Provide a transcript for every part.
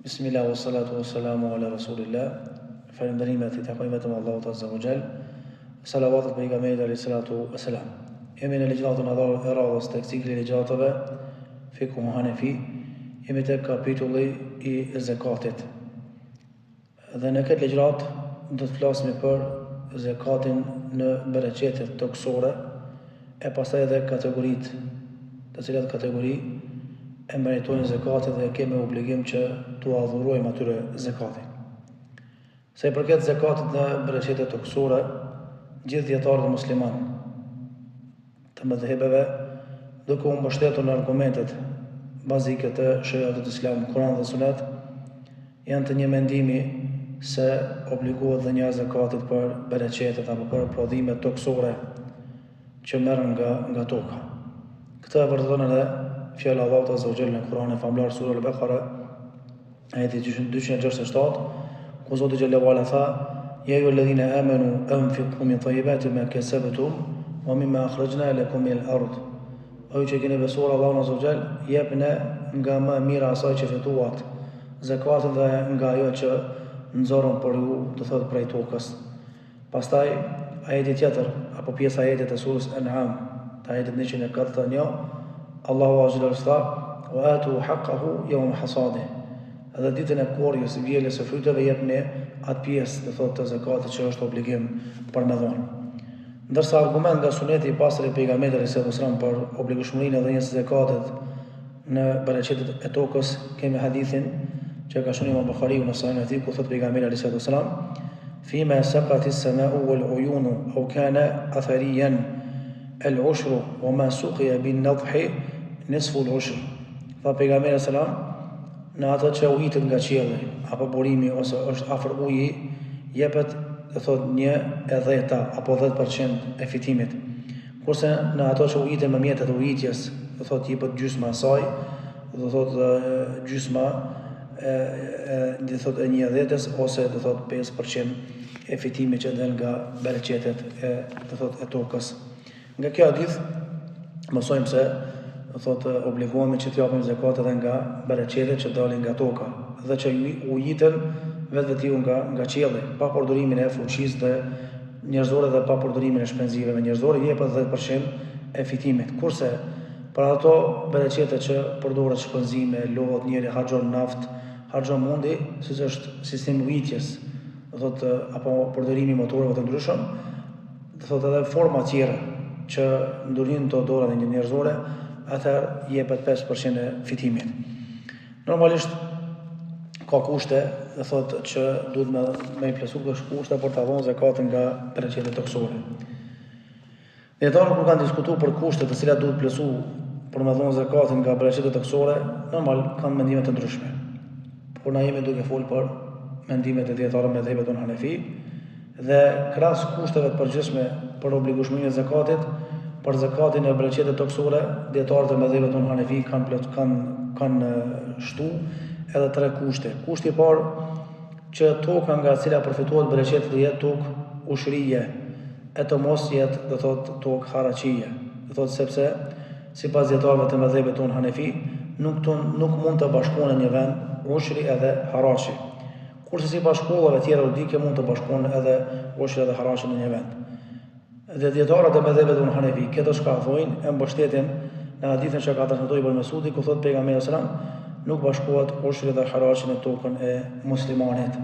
Bismillah, wa salatu wa salamu ala rasulillah. Falënderimet i takojnë vetëm Allahut Azza wa Jall. Salavatet për pejgamberin alayhi salatu wa salam. Jemi në ligjatën e radhës tek cikli i ligjatave Fiqhu Hanefi. Jemi tek kapitulli i zakatit. Dhe në këtë ligjat do të flasim për zakatin në bereqetet toksore e pastaj edhe kategoritë, të cilat kategori e meritojnë zakatin dhe kemi obligim që t'u adhurojmë atyre zakatin. Se i përket zakatit në bereqetet toksore, gjithë dietarët musliman të mëdhëbeve, duke u mbështetur në argumentet bazike të shariatit islam, Kur'an dhe Sunet, janë të një mendimi se obligohet dhe një zakatit për bereqetet apo për prodhimet toksore që merren nga toka. Këtë e vërteton edhe fjala e Allahut Azza wa Jalla në Kur'an e famlar sura Al-Baqara ajeti 267, ku Zoti xhallahu ala tha: "Ya ayyuhalladhina amanu anfiqu min tayyibati ma kasabtum wa mimma akhrajna lakum min al-ard." O ju që keni besuar Allahun Azza wa Jalla, jepni nga më mira asaj që fituat, zakatin dhe nga ajo që nxorën për ju, do thotë prej tokës. Pastaj ajeti tjetër apo pjesa e ajetit të surës An'am, të ajetit 141, Allahu Azza wa Jalla tha: "Wa atu haqqahu yawma hasadih." Edhe ditën e korrjes, vjeljes së fryteve jepni atë pjesë, do thotë të zakatit që është obligim për me dhënë. Ndërsa argument nga suneti i pastër i pejgamberit sallallahu alajhi wasallam për obligueshmërinë e dhënies së zakatit në bereqetet e tokës, kemi hadithin që ka shënuar Imam Buhariu në Sahihun e tij, ku thotë pejgamberi sallallahu alajhi wasallam: "Fima saqati as-sama'u wal-'uyunu aw kana athariyan al-'ushru wa ma suqiya bin-nadhi nisfu al-'ushr." Tha pejgamberi sallallahu alajhi wasallam, në atë që ujitet nga qielli apo burimi ose është afër uji, jepet, do thotë 1/10 apo 10% e fitimit. Kurse në ato që ujiten me mjetet e ujitjes, do thotë jepet gjysma e saj, do thotë gjysma do thotë e 1/10 ose do thotë 5% e fitimit që del nga bereqetet do thotë e tokës. Nga kjo hadith mësojmë se do thotë obligohemi që t'japim zakat edhe nga bereqetet që dalin nga toka dhe që ujiten vetvetiu nga qielli, pa përdorimin e fuqisë dhe njerëzore dhe pa përdorimin e shpenzimeve njerëzore, jepet 10% e fitimit. Kurse për ato bereqete që përdoret shpenzime, lodh njëri harxhon naft, harxhon mundi, siç është sistemi ujitjes, do thotë apo përdorimi i motorëve të ndryshëm, do thotë edhe forma tjera që ndorin të dorë dhe njerëzore, atëherë jepet 5% e fitimit. Normalisht ka kushte, do thotë që duhet me i plesu këto kushte për ta dhënë zakatin nga bereqetet toksore. Dietarët kur kanë diskutuar për kushtet të cilat duhet plesu për me dhënë zakatin nga bereqetet toksore, normal kanë mendime të ndryshme. Por na jemi duke folur për mendimet e dietarëve me dhëbet tonë Hanefi dhe krahas kushteve të përgjithshme për obligueshmërinë e zakatit, për zakatin e bereqetet toksore, dietarët e mëdhëve tonë Hanefi kanë shtu edhe 3 kushte. Kushti i parë që toka nga e cila përfitohet bereqeti të jetë tokë ushrije, e të mos jetë, do thotë, tokë haraqije. Do thotë sepse sipas dietarëve të mëdhëve tonë Hanefi, nuk mund të bashkohen në një vend ushri edhe haraqi. Kurse sipas shkollave tjera udike mund të bashkohen edhe ushri edhe haraqi në një vend. Dhe dietarët e mëdhëve tonë Hanefi këto çka thonë e mbështetin në hadithin që ka transmetuar Ibn Mesudi, ku thotë pejgamberi sallallahu alajhi wasallam, nuk bashkohet ushri dhe haraqi në tokën e muslimanit.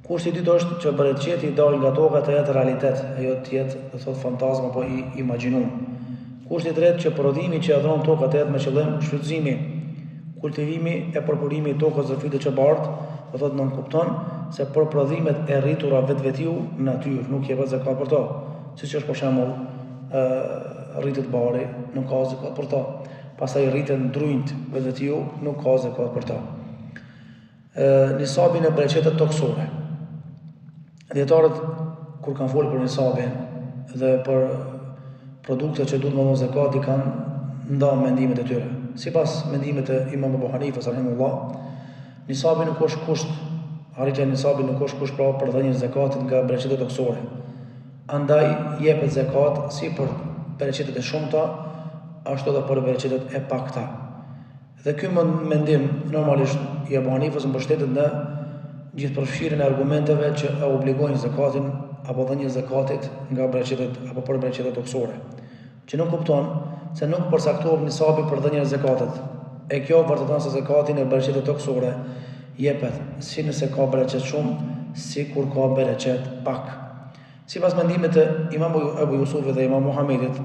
Kushti i dytë është që bereqeti i dal nga toka të jetë realitet, ajo të jetë, do thotë, fantazm apo i imagjinum. Kushti i tretë që prodhimi që e dhron toka të jetë me qëllim shfrytëzimi, kultivimi e përpurimi i tokës dhe fytyrë që bardh, do thotë nën kupton se për prodhimet e rritura vetvetiu në natyrë nuk jepet zakat për to. Siç është për shembull rritet bari, nuk ka zakat për to. Pastaj rriten drujt vetvetiu, nuk ka zakat për to. Nisabin e bereqetet toksore. Dietarët kur kanë folur për nisabin dhe për produktet që duhet më dhënë zakat, i kanë ndarë mendimet e tyre. Sipas mendimet e Imam Abu Hanifës rahimahullah, nisabi nuk është kusht, arritja e nisabit nuk është kusht për dhënien e zakatit nga bereqetet toksore. Andaj jepet zakat si për bereqetet e shumta, ashtu edhe për bereqetet e pakta. Dhe ky mendim normalisht i Abu Hanifës mbështetet në gjithë përfshirjen e argumenteve që e obligojnë zakatin apo dhënien e zakatit nga bereqetet apo për bereqetet toksore, që nuk kupton se nuk përcaktohet nisabi për dhënien e zakatit. E kjo vërteton se zakati në bereqetet toksore jepet si nëse ka bereqet shumë, si kur ka bereqet pak. Sipas mendimit të Imam Ebu Jusufit dhe Imam Muhamedit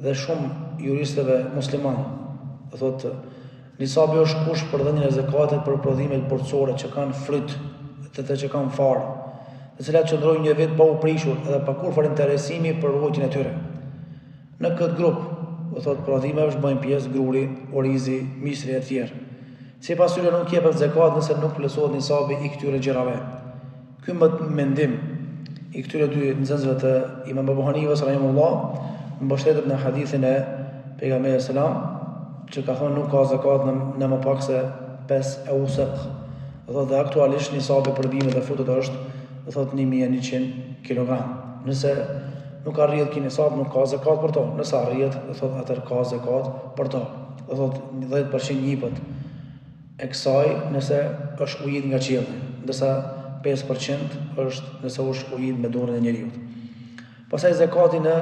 dhe shumë juristëve musliman, thotë nisabi është kush për dhënien e zakatit për prodhimet borxore që kanë fryt dhe që kanë farë, të cilat qëndrojnë një vit pa u prishur edhe pa kurfar interesimi për ruajtjen e tyre. Në këtë grup, thotë prodhimeve bëjnë pjesë gruri, orizi, misri e tjerë. Sipas tyre nuk jepet zakat nëse nuk plotësohet nisabi i këtyre gjërave. Ky mendim i këtyre dy nxënësve të Imam Abu Hanifës rahimahullah mbështetet në hadithin e pejgamberit selam që ka thonë nuk ka zakat në më pak se 5 eusek. Dhe aktualisht nisabi për bimët dhe frutet është 1100 kg. Nëse nuk arrihet ky nisab, nuk ka zakat për to. Nëse arrihet, atëherë ka zakat për to. 10% jepet e kësaj nëse është ujit nga qielli, ndërsa 5% është nëse është ujit me dorën e njeriu. Pastaj zakati në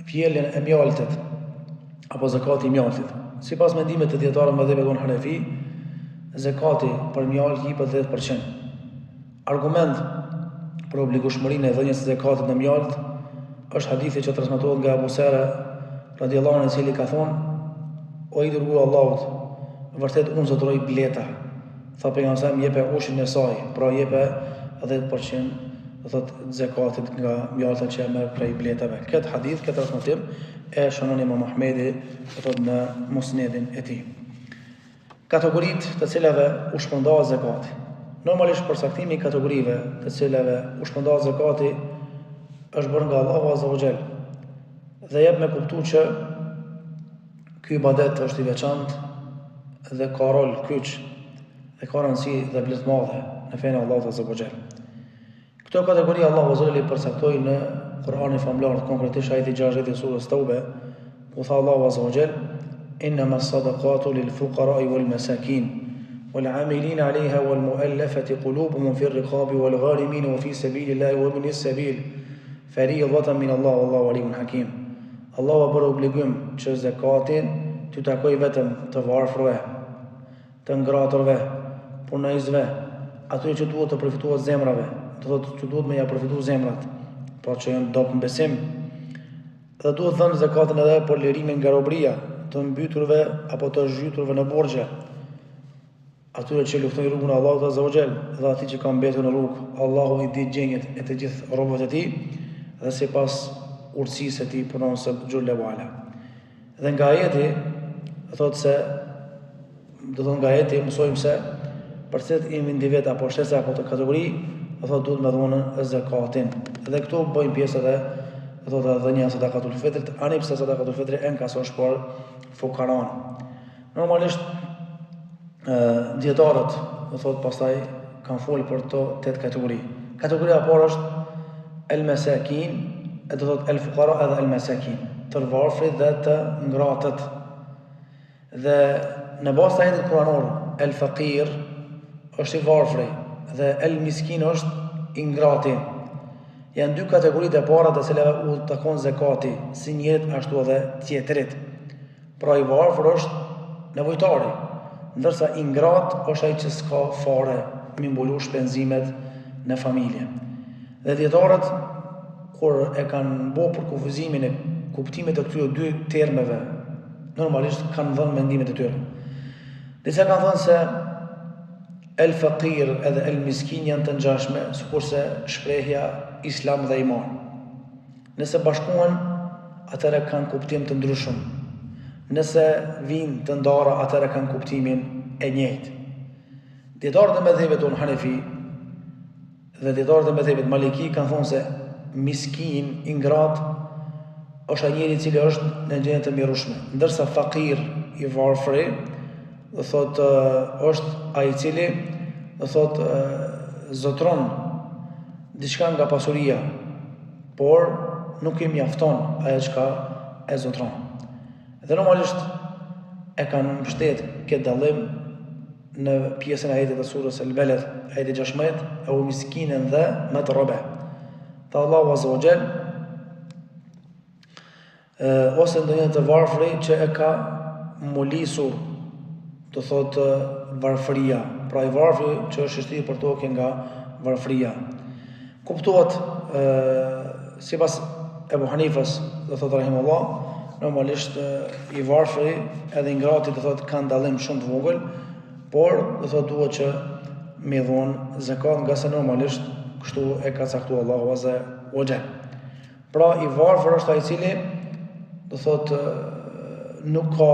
pjelljen e mjaltit apo zakati i mjaltit. Sipas mendimit të dietarëve mëdhëve Hanefi, zakati për mjalt jepet 10%. Argument për obligueshmërinë e dhënies së zakatit në mjalt është hadithi që transmetohet nga Abu Sa'ra radhiyallahu anhu, i cili ka thonë: "O i dërguar Allahut, vërtet unë zotëroj bleta." Tha pejgamberi: "Jepe ushin e saj, pra jepe 10% zakatit nga mjalta që merr prej bletave." Këtë hadith, këtë transmetim e shënon Imam Ahmedi në Musnedin e tij. Kategoritë të cilave u shpërndahet zakati. Normalisht përcaktimi i kategorive të cilave u shpërndahet zakati është bërë nga Allahu Azza wa Jall dhe jep me kuptuar që ky ibadet është i veçantë dhe ka rol kyç dhe ka rëndësi dhe vlerë të madhe në fenë e Allahut Azza wa Jall. Këto kategori Allahu Azza wa Jall i përcaktoi në Kur'anin famlar, konkretisht ajeti 60 i surës Tauba, ku tha Allahu Azza wa Jall: "Innama as-sadaqatu lil-fuqara'i wal-masakin wal-'amilina 'alayha wal-mu'allafati qulubuhum fi ar-riqabi wal-gharimin wa fi sabilillahi wa ibn as-sabil fariidatan min Allah wallahu alimun hakim." Allahu bërë obligim që zakatin t'u takoj vetëm të varfërve, të ngraturve, punojësve, atyre që duhet të përfituat zemrave, do thotë që duhet me ja përfitu zemrat, pra që janë dopë në besim, dhe duhet dhënë zakatin edhe për lirimin nga robëria, të mbyturve apo të zhyturve në borxhe, atyre që luftojnë rrugën e Allahut Azza wa Jall dhe atij që kanë mbetur në rrugë. Allahu i di gjendjet e të gjithë robëve të tij dhe sipas urtësisë e tij punon se xhulla wala. Dhe nga ajeti thotë se nga ajeti mësojmë se për çet individ apo shtesa apo të kategori, thotë duhet me dhunën e zakatin. Dhe këtu bëjnë pjesë edhe thotë dhënia e sadakatul fitrit, ani pse sadakatul fitri e ka sosh për fukaran. Normalisht dietarët thotë pastaj kanë folur për to 8 kategori. Kategoria e parë është el masakin, do thotë el fuqara edhe el masakin, të varfrit dhe të ngratët. Dhe në bazë të ajetit kuranor, el faqir është i varfri dhe el miskin është i ngrati. Janë dy kategoritë e para të cilave u takon zakati, si njërit ashtu edhe tjetrit. Pra i varfër është nevojtari, ndërsa i ngrat është ai që s'ka fare me mbulu shpenzimet në familje. Dhe dietarët kur e kanë bërë për kufizimin e kuptimit të këtyre dy termeve, normalisht kanë dhënë mendimet e tyre. Disa kanë thënë se el faqir edhe el miskin janë të ngjashme, sikurse shprehja islam dhe iman. Nëse bashkohen, atëherë kanë kuptim të ndryshëm. Nëse vinë të ndara, atëherë kanë kuptimin e njëjtë. Dietarët e mëdhëve tonë Hanefi dhe dietarët e mëdhëve Maliki kanë thonë se miskin i ngrat është ai njeri i cili është në gjendje të mirëshme, ndërsa faqir i varfër do thotë është ai i cili do thotë zotron diçka nga pasuria, por nuk i mjafton ajo çka e zotron. Dhe normalisht e kanë mbështet këtë dallim në pjesën e ajetit të surës Al-Balad, ajeti 16, e u miskinen dhe me të robe. Tha Allahu Azza wa Jall, ose ndonjë të varfëri që e ka mulisur, do thotë varfëria, pra i varfëri që është shtrirë për tokë nga varfëria. Kuptohet sipas Ebu Hanifës, do thotë rahimullah, normalisht i varfëri edhe i ngrati do thotë kanë dallim shumë të vogël, por do thotë duhet që me dhon zakat, nga se normalisht kështu e ka caktuar Allahu Azza wa Jall. Pra i varfër është ai i cili do thotë nuk ka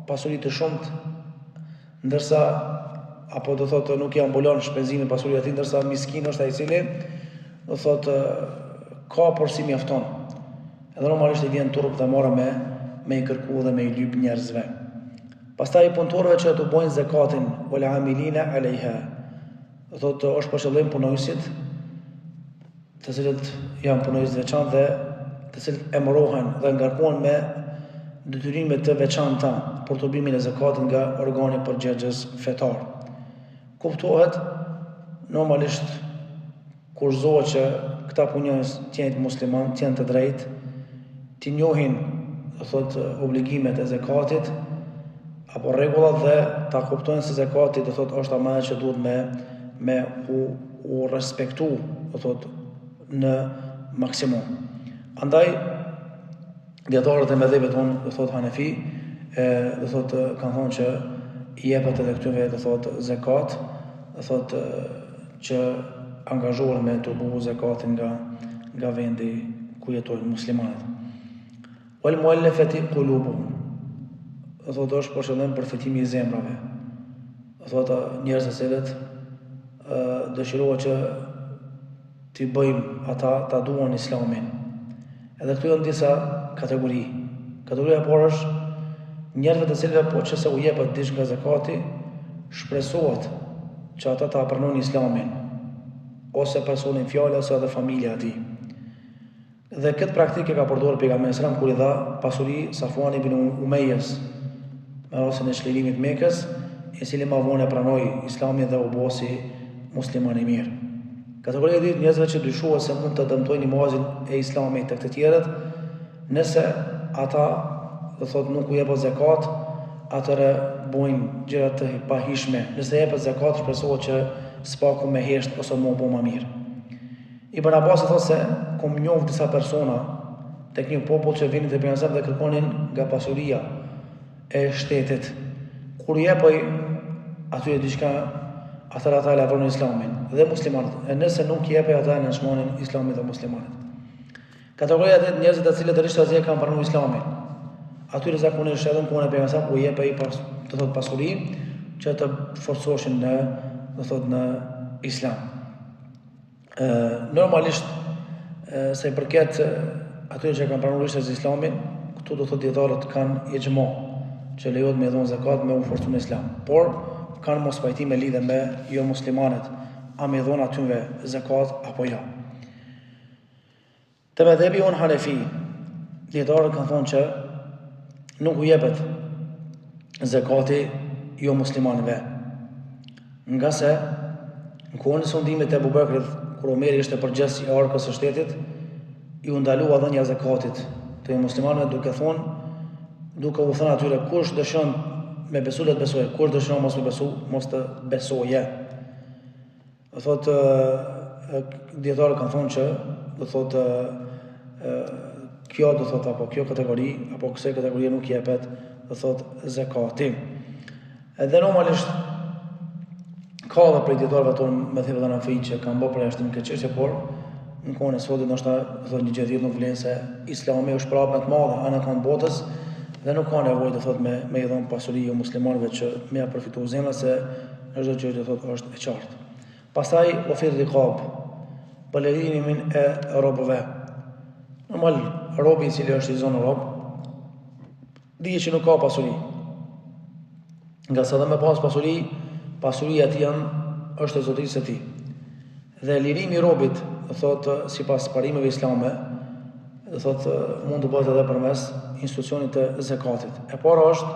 pasuri të shumtë, ndërsa apo do thotë nuk i ambulon shpenzimin pasuria e tij, ndërsa miskin është ai i cili do thotë ka por si mjafton. Edhe normalisht i vjen turp të marrë me i kërku dhe me i lyp njerëzve. Pastaj punëtorëve që të bojnë zakatin wal amilina alejha, do thotë është për qëllim punojësit, të cilët janë punojës të veçantë dhe të cilët emërohen dhe ngarkohen me detyrime të veçanta për të bimin e zakatit nga organi përgjegjës fetar. Kuptohet normalisht kurzohet që këta punonjës të jenë musliman, të jenë të drejtë, të njohin do thotë obligimet e zakatit apo rregullat dhe ta kuptojnë se zakati do thotë është ama që duhet me u respektu do thotë në maksimum. Andaj dietarët e mëdhëve tonë do thotë Hanefi do thotë kanë thonë që i jepet edhe këtyre do thotë zakat, do thotë që angazhohen me të bëu zakatin nga vendi ku jetojnë muslimanët. Wal muallafati qulubuhum, do thotë është për shëndet përfitimi i zemrave. Do thotë njerëz të cilët dëshirohet që t'i bëjmë ata ta duan Islamin. Edhe këtu janë disa kategori. Kategoria e parë është njerëzve të cilëve po që se u jepet diç nga zakati, shpresohet që ata ta pranojnë Islamin, ose personin fjalë ose edhe familja e tij. Dhe këtë praktikë ka përdorur pejgamberi sallallahu kur i dha pasuri Safwan ibn Umayyas me rastin e çlirimit Mekës, i cili më vonë pranoi Islamin dhe u bë si musliman i mirë. Kategoria e dytë njerëzve që dyshuan se mund të dëmtojnë imazhin e Islamit tek të tjerët, nëse ata do thotë nuk u jepet zakat, atëre bojnë gjëra të pahishme. Nëse jepet zakat, shpresohet që spaku me hesht ose më bo më mirë. Ibn Abbas thotë se kom njoh disa persona tek një popull që vinin te pejgamberi dhe kërkonin nga pasuria e shtetit. Kur jepoj aty diçka, atëra ata lavdronin Islamin dhe muslimanët. E nëse nuk jepej ata në shmonin Islamin dhe muslimanët. Kategoria e njerëzve të cilët rishtë azje kanë pranuar Islamin. Atyre zakonisht edhe në kohën e pejgamberit u jepej të thotë pasuri që të forcoshin në Islam. Normalisht se i përket atyre që kanë pranuar Islamin, këtu do thotë dietarët kanë ixhma që lejohet me dhon zakat me u forcuar në Islam. Por kanë mos pajtim me lidhje me jo muslimanët, a me dhon atyve zakat apo jo. Te mëdhëbi on Hanefi, dietarët kanë thonë që nuk u jepet zakati jo muslimanëve. Nga se në kohën e sundimit të Abu Bekrit, kur Omeri ishte përgjegjës i arkës së shtetit, i u ndalua dhënia e zakatit të muslimanëve duke u thënë atyre kush dëshiron me besu le të besojë, kush dëshiron mos me besu, mos të besojë. Do thotë dietarët kanë thonë që do thotë kjo do thotë apo kjo kategori apo kësaj kategorie nuk jepet do thotë zakati. Edhe normalisht ka edhe prej dietarëve tonë me thënë në fejt që kanë bërë përjashtim këtë çështje, por në kohën e sotit ndoshta thotë një gjë tjetër nuk vlen se Islami është prapë më të madhe anë kanë botës dhe nuk ka nevojë të thotë me i dhon pasuri jo muslimanëve që me ja përfituar zemra se çdo gjë do thotë është e qartë. Pastaj ofir riqab, palërimin e robëve. Normal robi i cili është i zonë rob dije që nuk ka pasuri. Nga sa dhe me pas pasuri, pasuria ti është e zotërisë së tij. Dhe lirimi i robit, do thotë sipas parimeve islame, do thotë mund të bëhet edhe përmes institucionit të zakatit. E para është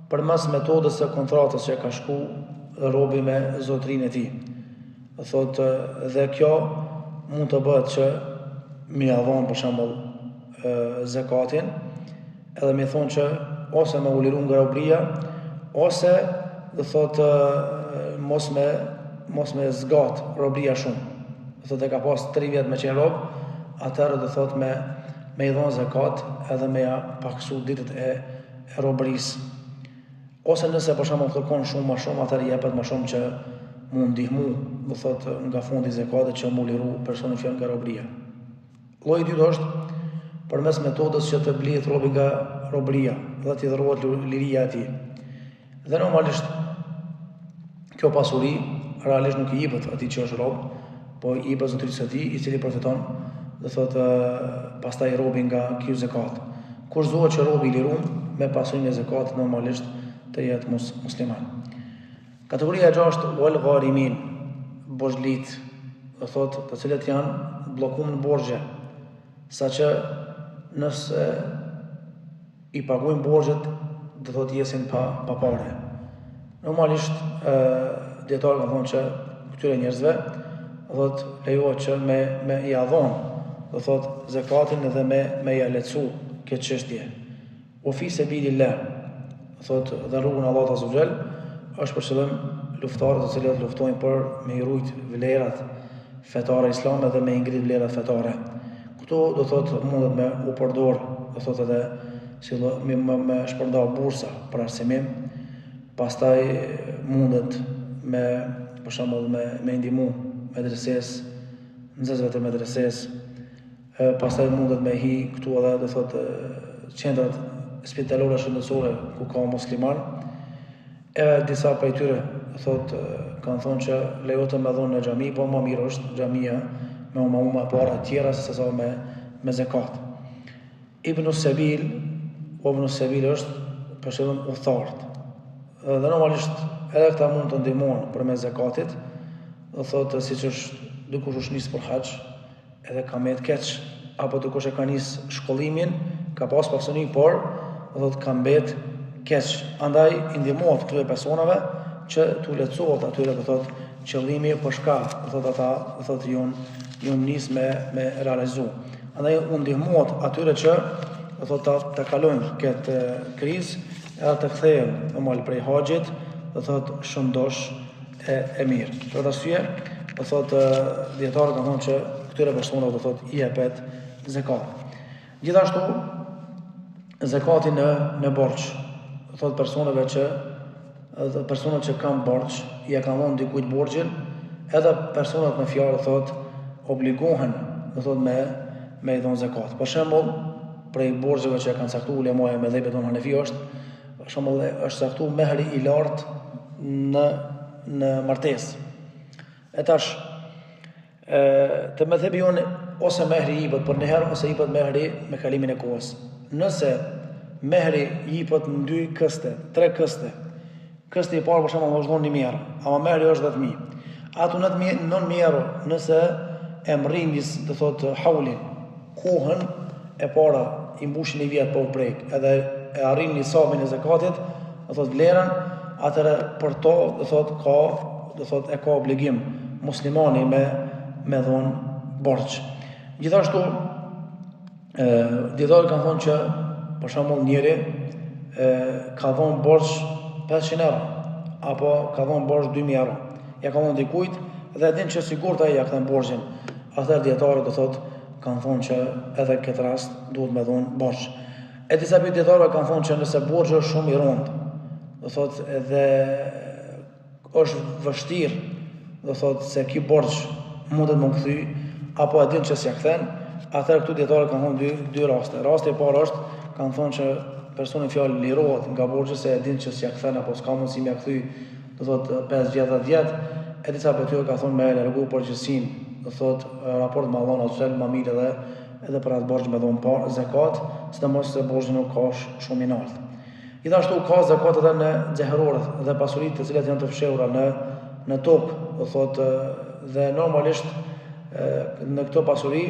përmes metodës së kontratës që ka shku robi me zotrin e tij. Thotë dhe kjo mund të bëhet që mi avon për shembull zakatin, edhe mi thonë që ose me u liru nga robria, ose dhe thotë mos me zgat robria shumë. Dhe thotë e ka pas 3 vjet me qenë rob, atëherë dhe thotë me i dhonë zakat edhe me ja paksu ditët e robrisë. Ose nëse për shembull kërkon shumë më shumë, atëherë jepet më shumë që mund ndihmu, do thotë nga fondi i zakatit që mu liru personin fjalë nga robria. Lloji i dytë është përmes metodës që të blihet robi nga robria dhe t'i dhërohet liria e tij. Dhe normalisht kjo pasuri realisht nuk i jepet atij që është rob, po i jepet zotërisë së tij, i cili përfiton, do thotë pastaj robi nga ky zakat. Kurzohet që robi i liruar me pasurinë e zakatit normalisht të jetë musliman. Kategoria e 6 wal gharimin, borxhlit, do thotë të cilët janë bllokuar në borxhe, saqë nëse i paguajnë borxhet, do thotë jesin pa pare. Normalisht dietarët kanë thonë që këtyre njerëzve do thotë lejohet që me i adhon, do thotë zakatin edhe me ja lecu këtë çështje. O fi sabilillah, do thotë dhe rrugën e Allahut azza xal është për qëllim luftarët të cilët luftojnë për me i rujt vlerat fetare islame dhe me i ngrit vlerat fetare. Këto do thotë mundet me u përdor, do thotë edhe si me shpërnda bursa për arsimim, pastaj mundet me për shembull me ndihmu medreses, nxënësve të medreses, pastaj mundet me hi këtu edhe do thotë qendrat spitalore shëndetësore ku ka musliman. Disa prej tyre thotë kanë thonë që lejohet me dhënë në xhami, po më mirë është xhamia me uma para të tjera se sa me zakat. Ibn Sabil është për shembull udhëtar. Dhe normalisht edhe këta mund të ndihmojnë përmes zakatit, do thotë siç është dikush është nis për haxh, edhe ka me të keq, apo dikush e ka nis shkollimin, ka pas pasuni, por do thotë ka mbet keq. Andaj i ndihmohet këtyre personave që t'u lecohet atyre, do thotë qëllimi për shka, do thotë ata, do thotë ju nis me realizu. Andaj u ndihmohet atyre që do thotë ta kalojnë këtë krizë, edhe të kthehen normal prej haxhit, do thotë shëndosh e mirë. Për këtë arsye, do thotë dietarët kanë thonë që këtyre personave do thotë i jepet zakat. Gjithashtu zakati në borxh, do thotë personat që kanë borxh, ja kanë dhënë dikujt borxhin, edhe personat me fjalë thotë obligohen, do thotë me i dhënë zakat. Për shembull, prej borxheve që kanë caktuar ulemaja me dhëbet tonë Hanefi është, për shembull është caktuar mehri i lartë në martesë. E tash të mëdhebi jonë ose mehri jipet për një herë ose jipet mehri me kalimin e kohës. Nëse mehri jipet në 2 këste, 3 këste, kësti i parë për shembull është dhënë 1.000 euro, ama mehri është 10.000. Ato 9.000 euro nëse e mrindis, do thotë haulin, kohën e para i mbushin një vjet pa u prek, edhe e arrin nisabin e zakatit, do thotë vlerën, atëherë për to do thotë e ka obligim muslimani me dhon borxh. Gjithashtu dietarët kanë thonë që për shembull njëri ka dhon borxh 500 euro apo ka dhon borxh 2.000 euro. Ja ka dhon dikujt dhe din që sigurt ai ja kthen borxhin. Atëherë dietarët do thotë kanë thonë që edhe në këtë rast duhet me dhon borxh. E disa dietarë kanë thonë që nëse borxhi është shumë i rënd, do thotë edhe është vështirë, do thotë se ky borxh mundet më kthy apo e din që s'ja kthen, atëherë këtu dietarët kanë thonë dy raste. Rasti i parë është kanë thonë që personi fjalë lirohet nga borxhi se e din që s'ja kthen apo s'ka mundësi m'ia kthy, do thotë 5 vjet 10 vjet. E disa prej ka thonë me largu përgjegjësinë, do thotë raport me Allahun azza më mirë edhe për atë borxh me dhon parë zakat, sidomos se borxhi nuk ka shumë i lartë. Gjithashtu ka zakat edhe në xheherorët dhe pasuritë të cilat janë të fshehura në tokë, do thotë dhe normalisht në këto pasuri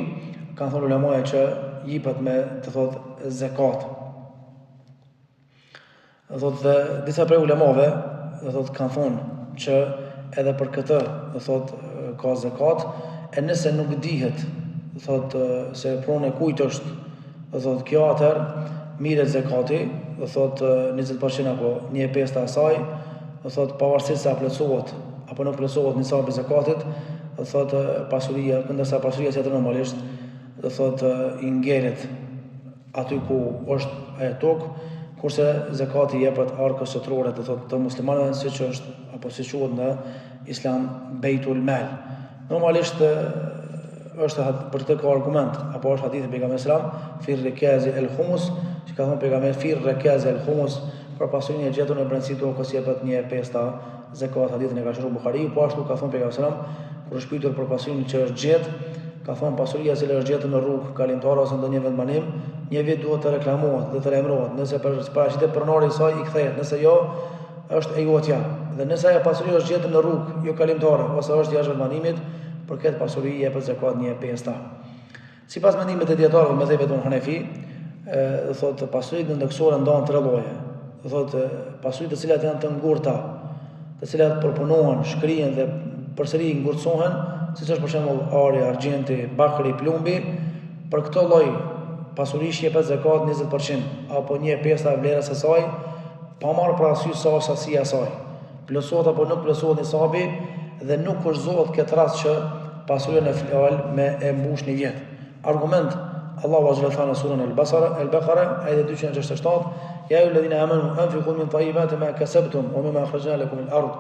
kanë thënë ulemaja që jipet me të thotë zakat. Do thotë dhe disa prej ulemave do thotë kanë thonë që edhe për këtë do thotë ka zakat, e nëse nuk dihet do thotë se pronë e kujt është do thotë kjo, atëherë mirët zakati, do thotë 20% apo 1/5 e asaj, do thotë pavarësisht se a plotësohet apo nuk plotësohet nisabi i zakatit, do thotë pasuria, ndërsa pasuria tjetër normalisht do thotë i ngjelet aty ku është ajo tokë, kurse zakati jepet arkës shtetërore do thotë të muslimanëve, siç është apo siç quhet në Islam Beitul Mal. Normalisht është për këtë ka argument, apo është hadithi pejgamberit sallallahu alajhi wasallam fi rikazi al-khumus, që ka thënë pejgamberi fi rikazi al-khumus, për pasurinë e gjetur në brendësi tokës jepet 1/5 ta zakat. Hadithin e ka shëruar Buhariu, po ashtu ka thënë pejgamberi sallallahu alajhi wasallam kur është pyetur për pasurinë që është gjetë, ka thonë pasuria që është gjetur në rrugë kalimtare ose ndonjë vendbanim, një vit duhet të reklamohet dhe të lajmërohet. Nëse paraqitet pronari i saj i kthehet, nëse jo është e jotja. Dhe nëse ajo pasuri është gjetur në rrugë jo kalimtare ose është jashtë vendbanimit, për këtë pasuri jepet zakat 1/5 ta. Sipas mendimit të dietarëve me mëdhëve të Hanefi, do thotë pasuritë ndoksore ndahen tre lloje. Do thotë pasuritë të cilat janë të ngurta, të cilat përpunohen, shkrihen dhe përsëri ngurtësohen, siç është për shembull ari, argjenti, bakri, plumbi, për këtë lloj pasurish jepet zakat 20% apo 1/5 e vlerës së saj, pa marrë parasysh sa është sasia e saj. Plotësohet apo nuk plotësohet nisabi dhe nuk kurzohet këtë rast që pasuria në fjalë me e mbush një vit. Argument Allahu azza wa jalla në surën Al-Baqara ayat 267, ya ayyuhalladhina amanu anfiqu min tayyibati ma kasabtum wa mimma akhrajna lakum min al-ard.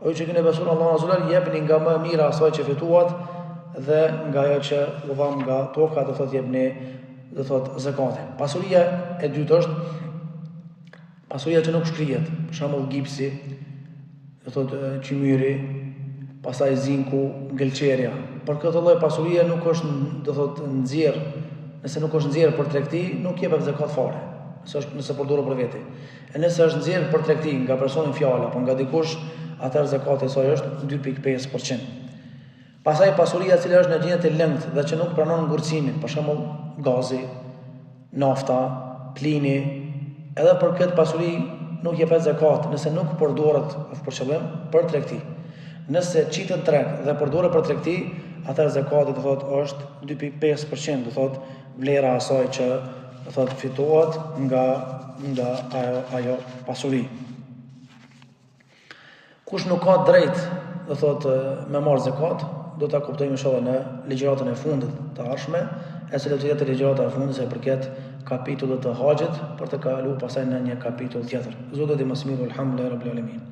O që keni besuar Allahu azza wa jalla, jepni nga më e mira asaj që fituat dhe nga ajo që u dham nga toka, do thotë jepni do thotë zakatin. Pasuria e dytë është pasuria që nuk shkrihet, për shembull gipsi, do thotë qymyri, pastaj zinku, gëlqerja. Për këtë lloj pasurie nuk është do thotë nxjerr, nëse nuk është nxjerr për tregti, nuk jepet zakat fare. Nëse përdoret për veti. E nëse është nxjerr për tregti nga personi fjalë apo nga dikush, atëherë zakati i saj është 2.5%. Pastaj pasuria e cila është në gjendje të lëngtë dhe që nuk pranon ngurtësimin, për shembull gazi, nafta, plini, edhe për këtë pasuri nuk jepet zakat nëse nuk përdoret për qëllim për tregti. Nëse qitet treg dhe përdoret për tregti, atëherë zakati do thotë është 2.5%, do thotë vlera e asaj që do thotë fitohet nga ajo pasuri. Kush nuk ka drejt, do thotë me marr zakat, do ta kuptojmë inshallah në ligjëratën e fundit të ardhshme, e cila do të jetë ligjërata e fundit sa përket kapitullit të haxhit, për të kaluar pastaj në një kapitull tjetër. Zoti i mëshirshëm, alhamdulillah rabbil alamin.